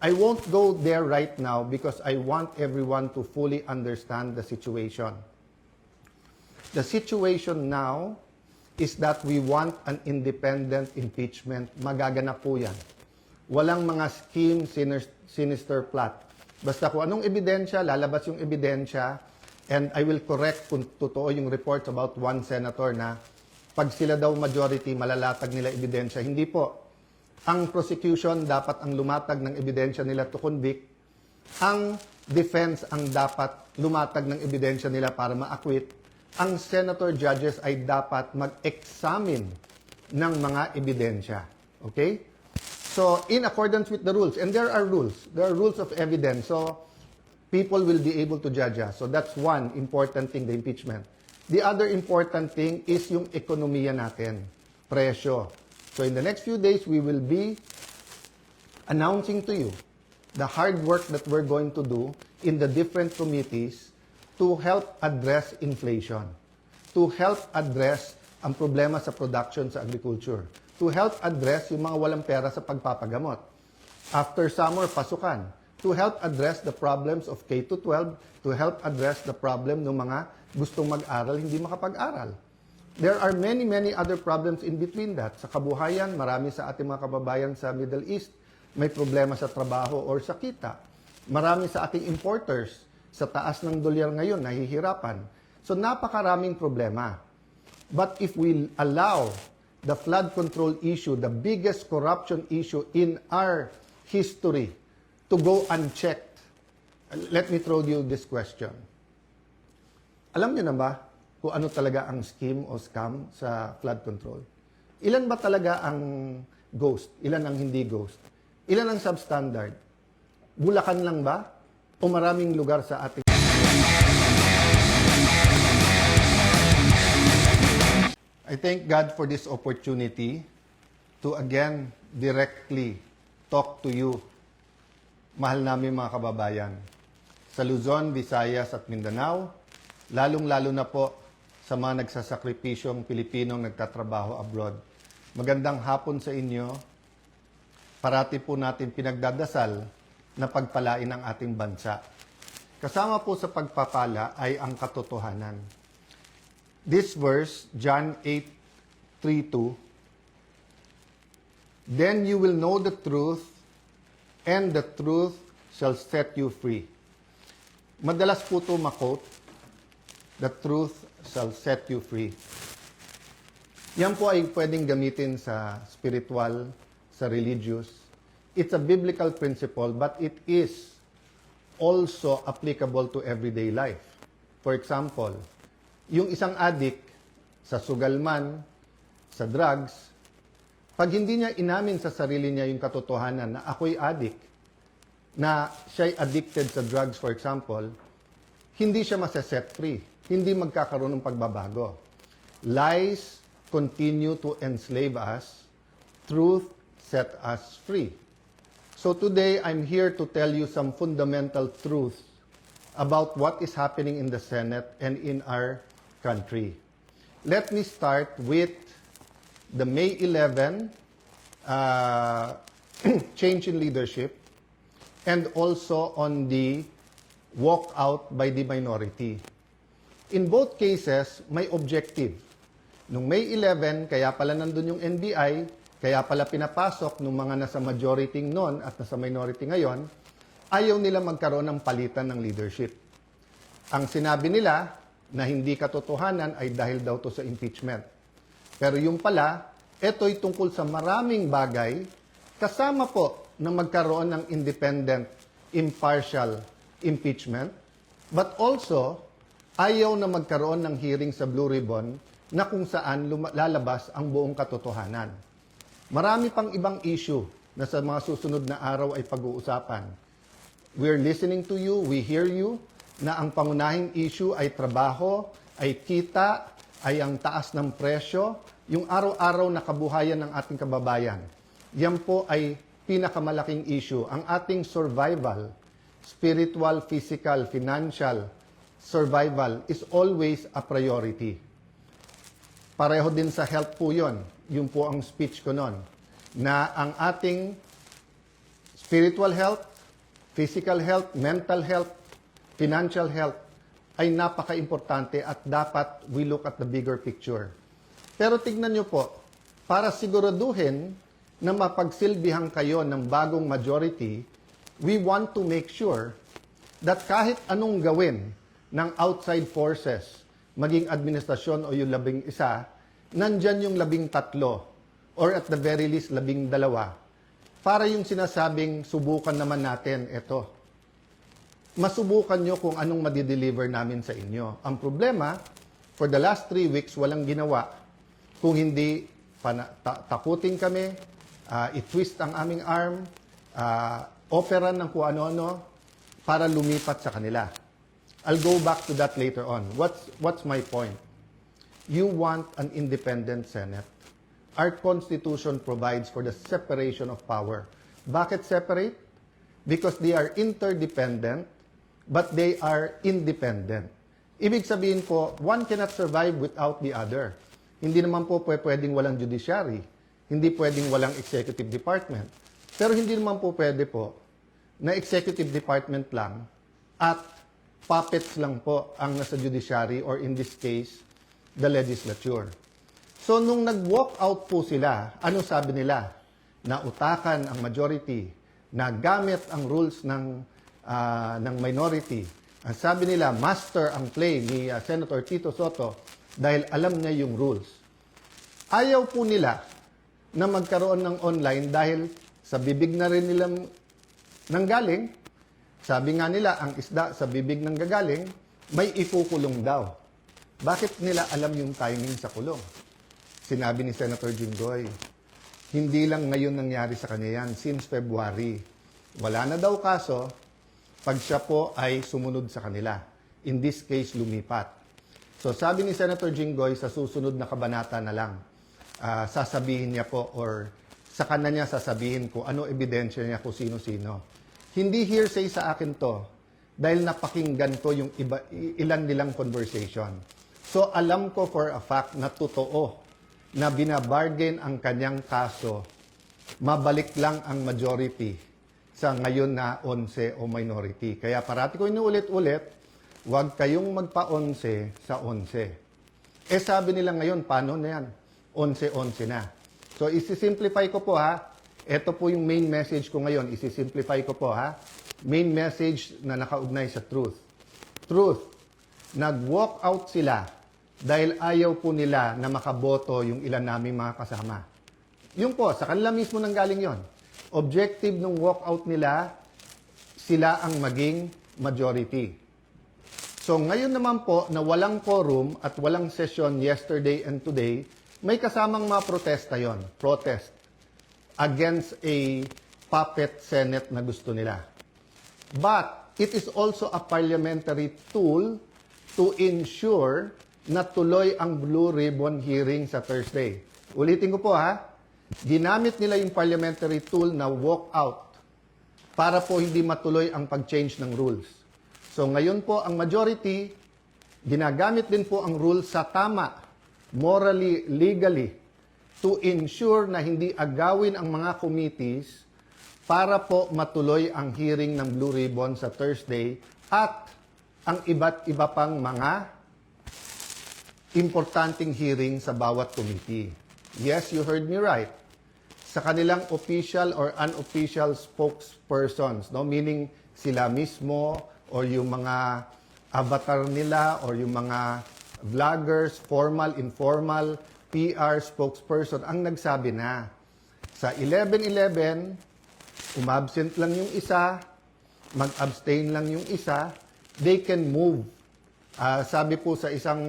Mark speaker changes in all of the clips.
Speaker 1: I won't go there right now because I want everyone to fully understand the situation. The situation now is that we want an independent impeachment. Magaganap po yan. Walang mga scheme, sinister plot. Basta kung anong ebidensya, lalabas yung ebidensya, and I will correct kung totoo yung reports about one senator na pag sila daw majority, malalatag nila ebidensya. Hindi po. Ang prosecution dapat ang lumatag ng ebidensya nila to convict. Ang defense ang dapat lumatag ng ebidensya nila para ma-acquit. Ang senator judges ay dapat mag-examine ng mga ebidensya. Okay? So, in accordance with the rules, and there are rules of evidence, so people will be able to judge us. So that's one important thing, the impeachment. The other important thing is yung ekonomiya natin, presyo. So in the next few days, we will be announcing to you the hard work that we're going to do in the different committees to help address inflation, to help address ang problema sa production sa agriculture, to help address yung mga walang pera sa pagpapagamot. After summer, pasukan, to help address the problems of K-12, to help address the problem ng mga gustong mag-aral, hindi makapag-aral. There are many other problems in between that. Sa kabuhayan, marami sa ating mga kababayan sa Middle East may problema sa trabaho or sa kita. Marami sa ating importers sa taas ng dolyar ngayon, nahihirapan. So napakaraming problema. But if we allow the flood control issue, the biggest corruption issue in our history, to go unchecked, let me throw you this question. Alam niyo na ba kung ano talaga ang scheme o scam sa flood control? Ilan ba talaga ang ghost? Ilan ang hindi ghost? Ilan ang substandard? Bulacan lang ba? O maraming lugar sa ating... I thank God for this opportunity to again directly talk to you, mahal namin mga kababayan, sa Luzon, Visayas at Mindanao, lalong-lalo na po sa mga nagsasakripisyong Pilipinong nagtatrabaho abroad. Magandang hapon sa inyo. Parati po natin pinagdadasal na pagpalain ang ating bansa. Kasama po sa pagpapala ay ang katotohanan. This verse, John 8:3-2, "Then you will know the truth, and the truth shall set you free." Madalas po ito makot, "The truth shall set you free." Yan po ay pwedeng gamitin sa spiritual, sa religious. It's a biblical principle, but it is also applicable to everyday life. For example, yung isang addict sa sugal man, sa drugs, pag hindi niya inamin sa sarili niya yung katotohanan na ako'y addict, na siya'y addicted sa drugs, for example, hindi siya masaset free. Hindi magkakaroon ng pagbabago. Lies continue to enslave us. Truth set us free. So today, I'm here to tell you some fundamental truths about what is happening in the Senate and in our country. Let me start with the May 11 change in leadership and also on the walkout by the minority. In both cases, may objective. Nung May 11, kaya pala nandun yung NBI, kaya pala pinapasok nung mga nasa majority noon at nasa minority ngayon, ayaw nila magkaroon ng palitan ng leadership. Ang sinabi nila na hindi katotohanan ay dahil daw to sa impeachment. Pero yung pala, ito'y tungkol sa maraming bagay, kasama po na magkaroon ng independent, impartial impeachment, but also ayaw na magkaroon ng hearing sa Blue Ribbon na kung saan lalabas ang buong katotohanan. Marami pang ibang issue na sa mga susunod na araw ay pag-uusapan. We're listening to you, we hear you, na ang pangunahing issue ay trabaho, ay kita, ay ang taas ng presyo, yung araw-araw na kabuhayan ng ating kababayan. Yan po ay pinakamalaking issue. Ang ating survival, spiritual, physical, financial survival is always a priority. Pareho din sa health po yun. Yun po ang speech ko noon. Na ang ating spiritual health, physical health, mental health, financial health, ay napaka-importante at dapat we look at the bigger picture. Pero tignan nyo po, para siguraduhin na mapagsilbihan kayo ng bagong majority, we want to make sure that kahit anong gawin ng outside forces, maging administrasyon o yung 11, nandyan yung 13 or at the very least 12 para yung sinasabing subukan naman natin ito. Masubukan nyo kung anong madideliver namin sa inyo. Ang problema, for the last 3 weeks, walang ginawa. Kung hindi, takutin kami, i-twist ang aming arm, operan ng kung ano-ano, para lumipat sa kanila. I'll go back to that later on. What's my point? You want an independent Senate. Our Constitution provides for the separation of power. Bakit separate? Because they are interdependent, but they are independent. Ibig sabihin po, one cannot survive without the other. Hindi naman po pwedeng walang judiciary. Hindi pwedeng walang executive department. Pero hindi naman po pwede po na executive department lang at puppets lang po ang nasa judiciary or in this case, the legislature. So, nung nag-walk out po sila, ano sabi nila? Nautakan ang majority, na gamit ang rules ng minority. Ang sabi nila, master ang play ni Senator Tito Sotto dahil alam niya yung rules. Ayaw po nila na magkaroon ng online dahil sa bibig na rin nilang nanggaling. Sabi nga nila, ang isda sa bibig ng gagaling, may ikukulong daw. Bakit nila alam yung timing sa kulong? Sinabi ni Senator Jinggoy, hindi lang ngayon nangyari sa kanya yan, since February. Wala na daw kaso, pag siya po ay sumunod sa kanila. In this case, lumipat. So sabi ni Senator Jinggoy, sa susunod na kabanata na lang, sasabihin niya po or sa kanya niya sasabihin ko ano ebidensya niya kung sino-sino. Hindi hearsay sa akin to dahil napakinggan ko yung ilan nilang conversation. So alam ko for a fact na totoo na binabargain ang kanyang kaso, mabalik lang ang majority sa ngayon na 11 o minority. Kaya parati ko inuulit-ulit, huwag kayong magpa-11 sa 11. Eh sabi nila ngayon, paano na yan? 11-11 na. So isi-simplify ko po ha. Ito po yung main message ko ngayon. Isi-simplify ko po ha. Main message na nakaugnay sa truth. Truth. Nag-walk out sila dahil ayaw po nila na makaboto yung ilan naming mga kasama. Yung po, sa kanila mismo nanggaling yon. Objective ng walkout nila, sila ang maging majority. So ngayon naman po na walang quorum at walang session yesterday and today, may kasamang mga protesta yon. Protest against a puppet Senate na gusto nila. But it is also a parliamentary tool to ensure na tuloy ang Blue Ribbon hearing sa Thursday. Ulitin ko po ha, ginamit nila yung parliamentary tool na walk out para po hindi matuloy ang pag-change ng rules. So ngayon po ang majority, ginagamit din po ang rules sa tama, morally, legally, to ensure na hindi agawin ang mga committees para po matuloy ang hearing ng Blue Ribbon sa Thursday at ang iba't iba pang mga importanteng hearing sa bawat committee. Yes, you heard me right. Sa kanilang official or unofficial spokespersons, no? Meaning sila mismo or yung mga avatar nila or yung mga vloggers, formal, informal, PR spokesperson ang nagsabi na sa 11-11, umabsent lang yung isa, mag-abstain lang yung isa, they can move. Sabi po sa isang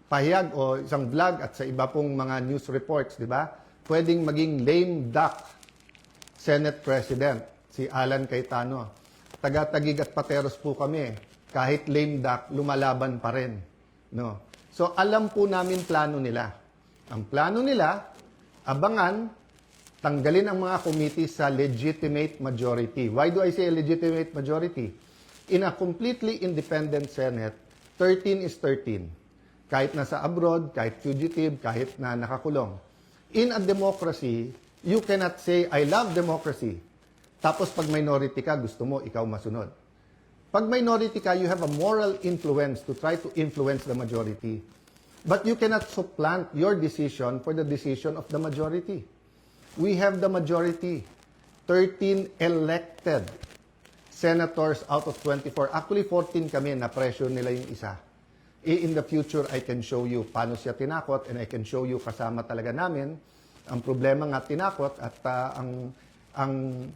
Speaker 1: pahayag o isang vlog at sa iba pong mga news reports, di ba? Pwedeng maging lame duck Senate President, si Alan Cayetano. Taga-Tagig at Pateros po kami. Kahit lame duck, lumalaban pa rin. No? So, alam po namin plano nila. Ang plano nila, abangan, tanggalin ang mga committee sa legitimate majority. Why do I say legitimate majority? In a completely independent Senate, 13 is 13. Kahit nasa abroad, kahit fugitive, kahit na nakakulong. In a democracy, you cannot say, I love democracy. Tapos pag minority ka, gusto mo ikaw masunod. Pag minority ka, you have a moral influence to try to influence the majority. But you cannot supplant your decision for the decision of the majority. We have the majority. 13 elected senators out of 24. Actually, 14 kami na pressure nila yung isa. In the future, I can show you paano siya tinakot and I can show you kasama talaga namin. Ang problema nga tinakot at ang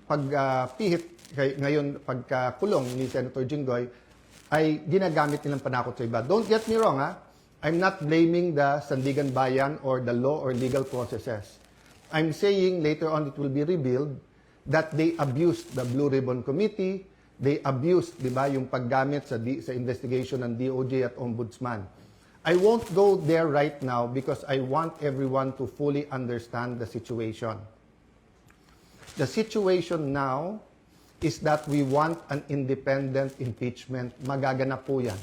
Speaker 1: pagpihit ngayon pagkakulong ni Senator Jinggoy ay ginagamit nilang panakot sa iba. Don't get me wrong, ha? I'm not blaming the Sandigan Bayan or the law or legal processes. I'm saying later on it will be revealed that they abused the Blue Ribbon Committee, they abused, di ba, yung paggamit sa investigation ng DOJ at Ombudsman. I won't go there right now because I want everyone to fully understand the situation. The situation now is that we want an independent impeachment. Magaganap po yan.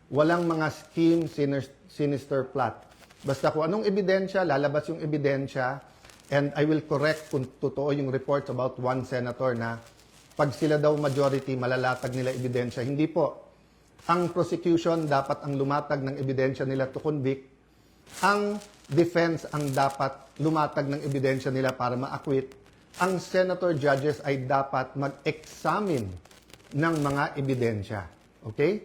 Speaker 1: Walang mga scheme, sinister plot. Basta kung anong ebidensya, lalabas yung ebidensya, and I will correct kung totoo yung reports about one senator na pag sila daw majority, malalatag nila ebidensya. Hindi po. Ang prosecution dapat ang lumatag ng ebidensya nila to convict. Ang defense ang dapat lumatag ng ebidensya nila para ma-acquit. Ang senator judges ay dapat mag-examine ng mga ebidensya. Okay?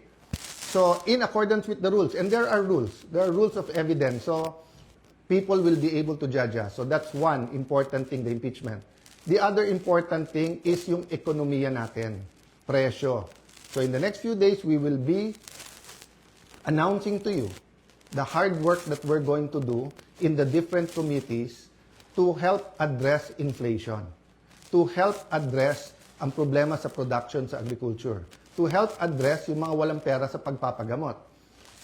Speaker 1: So, in accordance with the rules, and there are rules of evidence, so people will be able to judge us. So, that's one important thing, the impeachment. The other important thing is yung ekonomiya natin, presyo. So, in the next few days, we will be announcing to you the hard work that we're going to do in the different committees to help address inflation, to help address ang problema sa production sa agriculture, to help address yung mga walang pera sa pagpapagamot.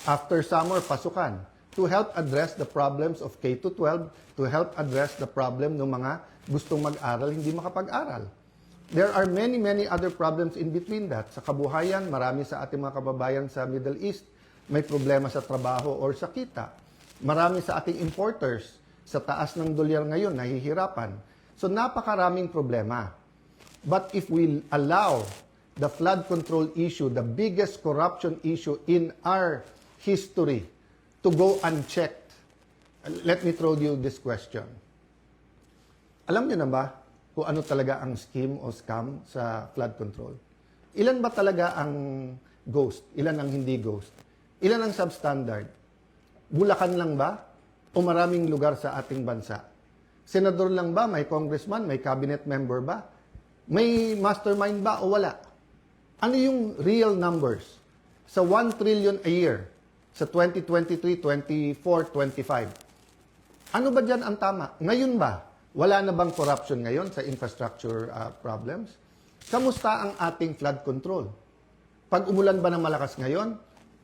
Speaker 1: After summer, pasukan, to help address the problems of K-12, to help address the problem ng mga gustong mag-aral, hindi makapag-aral. There are many, many other problems in between that. Sa kabuhayan, marami sa ating mga kababayan sa Middle East may problema sa trabaho or sa kita. Marami sa ating importers sa taas ng dolyar ngayon, nahihirapan. So, napakaraming problema. But if we allow the flood control issue, the biggest corruption issue in our history, to go unchecked, let me throw you this question. Alam niyo na ba kung ano talaga ang scheme o scam sa flood control? Ilan ba talaga ang ghost? Ilan ang hindi ghost? Ilan ang substandard? Bulacan lang ba? O maraming lugar sa ating bansa? Senador lang ba? May congressman? May cabinet member ba? May mastermind ba o wala? Ano yung real numbers? Sa 1 trillion a year, sa 2023, 24, 25. Ano ba dyan ang tama? Ngayon ba? Wala na bang corruption ngayon sa infrastructure problems? Kamusta ang ating flood control? Pag umulan ba ng malakas ngayon,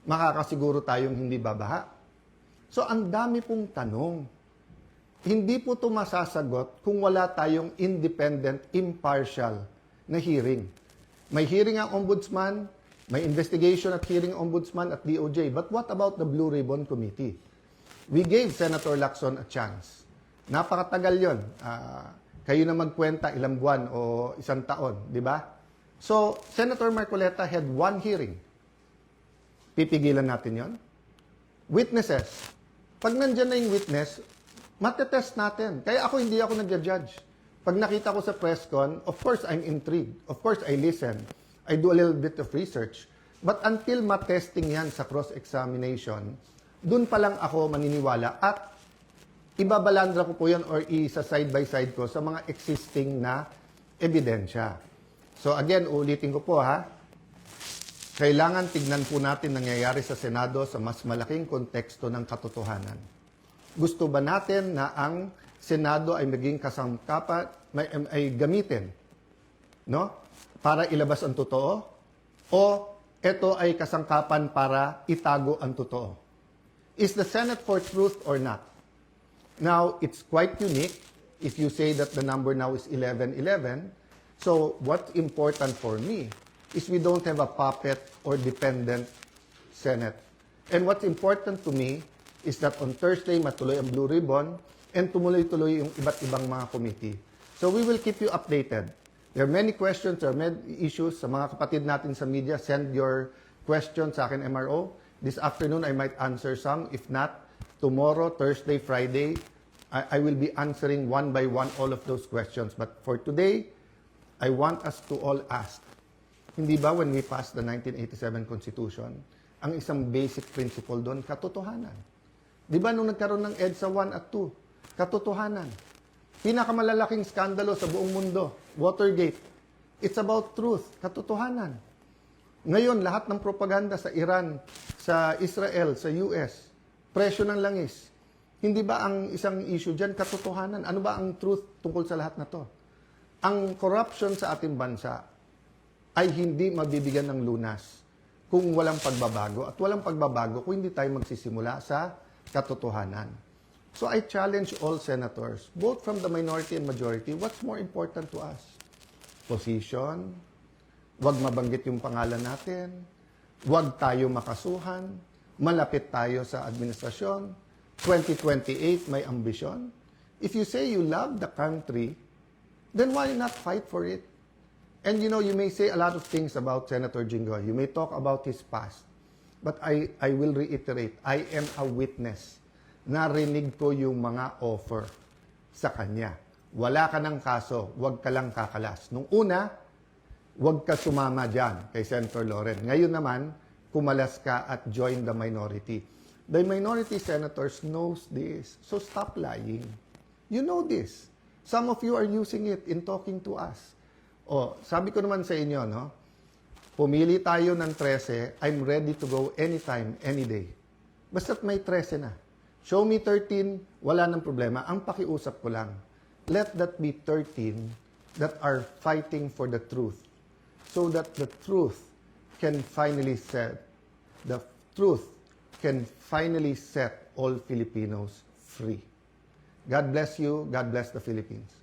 Speaker 1: makakasiguro tayong hindi babaha? So, ang dami pong tanong. Hindi po ito masasagot kung wala tayong independent, impartial na hearing. May hearing ang ombudsman, may investigation at hearing ombudsman at DOJ. But what about the Blue Ribbon Committee? We gave Senator Lacson a chance. Napakatagal yon. Kayo na magkwenta ilang buwan o isang taon, di ba? So, Senator Marcoleta had one hearing. Pipigilan natin yon. Witnesses. Pag nandyan na yung witness, matetest natin. Kaya hindi ako nag-judge. Pag nakita ko sa press con, of course, I'm intrigued. Of course, I listen. I do a little bit of research. But until matesting yan sa cross-examination, dun pa lang ako maniniwala at ibabalandra ko po yan or isa side by side ko sa mga existing na ebidensya. So again, ulitin ko po ha, kailangan tignan po natin nangyayari sa Senado sa mas malaking konteksto ng katotohanan. Gusto ba natin na ang Senado ay maging kasangkapan, ay gamitin, no? Para ilabas ang totoo? O ito ay kasangkapan para itago ang totoo? Is the Senate for truth or not? Now, it's quite unique if you say that the number now is 11-11. So, what's important for me is we don't have a puppet or dependent Senate. And what's important to me is that on Thursday, matuloy ang Blue Ribbon and tumuloy-tuloy yung iba't ibang mga committee. So we will keep you updated. There are many questions, there are many issues. Sa mga kapatid natin sa media, send your questions sa akin, MRO. This afternoon, I might answer some. If not, tomorrow, Thursday, Friday, I will be answering one by one all of those questions. But for today, I want us to all ask, hindi ba when we passed the 1987 Constitution, ang isang basic principle doon, katotohanan. Di ba nung nagkaroon ng EDSA 1 at 2, katotohanan. Pinakamalalaking skandalo sa buong mundo, Watergate. It's about truth, katotohanan. Ngayon, lahat ng propaganda sa Iran, sa Israel, sa US, presyo ng langis. Hindi ba ang isang issue dyan, katotohanan? Ano ba ang truth tungkol sa lahat na to? Ang corruption sa ating bansa ay hindi mabibigyan ng lunas kung walang pagbabago. At walang pagbabago kung hindi tayo magsisimula sa katotohanan. So I challenge all senators, both from the minority and majority, what's more important to us? Position, wag mabanggit yung pangalan natin, wag tayo makasuhan, malapit tayo sa administrasyon, 2028 may ambisyon. If you say you love the country, then why not fight for it? And you know, you may say a lot of things about Senator Jinggoy. You may talk about his past. But I will reiterate, I am a witness. Narinig ko yung mga offer sa kanya. Wala ka ng kaso, wag ka lang kakalas. Nung una, wag ka sumama dyan kay Senator Loren. Ngayon naman, kumalas ka at join the minority. The minority senators knows this. So stop lying. You know this. Some of you are using it in talking to us. O, sabi ko naman sa inyo, no? Pumili tayo ng 13, I'm ready to go anytime, any day. Basta't may 13 na. Show me 13, wala nang problema. Ang pakiusap ko lang, let that be 13 that are fighting for the truth. So that the truth can finally set all Filipinos free. God bless you. God bless the Philippines.